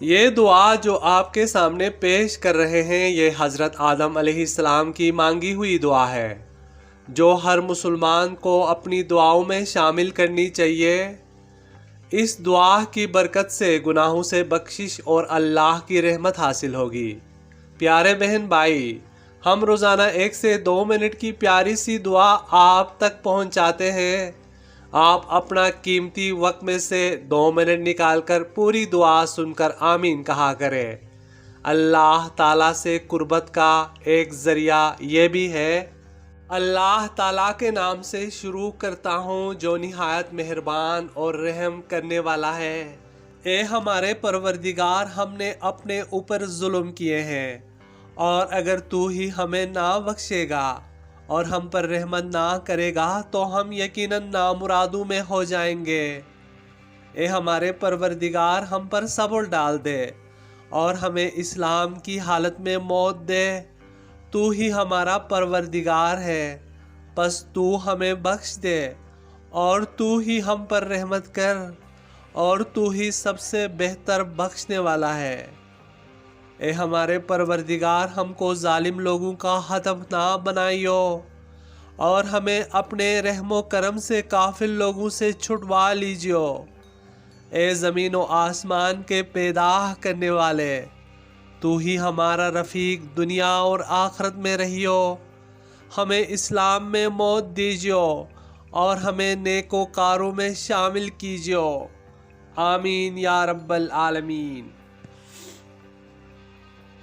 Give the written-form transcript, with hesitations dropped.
یہ دعا جو آپ کے سامنے پیش کر رہے ہیں یہ حضرت آدم علیہ السلام کی مانگی ہوئی دعا ہے جو ہر مسلمان کو اپنی دعاؤں میں شامل کرنی چاہیے۔ اس دعا کی برکت سے گناہوں سے بخشش اور اللہ کی رحمت حاصل ہوگی۔ پیارے بہن بھائی، ہم روزانہ 1 سے 2 منٹ کی پیاری سی دعا آپ تک پہنچاتے ہیں۔ آپ اپنا قیمتی وقت میں سے 2 منٹ نکال کر پوری دعا سن کر آمین کہا کریں۔ اللہ تعالیٰ سے قربت کا ایک ذریعہ یہ بھی ہے۔ اللہ تعالیٰ کے نام سے شروع کرتا ہوں جو نہایت مہربان اور رحم کرنے والا ہے۔ اے ہمارے پروردگار، ہم نے اپنے اوپر ظلم کیے ہیں، اور اگر تو ہی ہمیں نہ بخشے گا اور ہم پر رحمت نہ کرے گا تو ہم یقیناً نامرادوں میں ہو جائیں گے۔ اے ہمارے پروردگار، ہم پر صبر ڈال دے اور ہمیں اسلام کی حالت میں موت دے۔ تو ہی ہمارا پروردگار ہے، پس تو ہمیں بخش دے اور تو ہی ہم پر رحمت کر، اور تو ہی سب سے بہتر بخشنے والا ہے۔ اے ہمارے پروردگار، ہم کو ظالم لوگوں کا ہدف نہ بنائیو اور ہمیں اپنے رحم و کرم سے کافر لوگوں سے چھٹوا لیجیو۔ اے زمین و آسمان کے پیدا کرنے والے، تو ہی ہمارا رفیق دنیا اور آخرت میں رہیو۔ ہمیں اسلام میں موت دیجیو اور ہمیں نیکوکاروں میں شامل کیجیو۔ آمین یا رب العالمین۔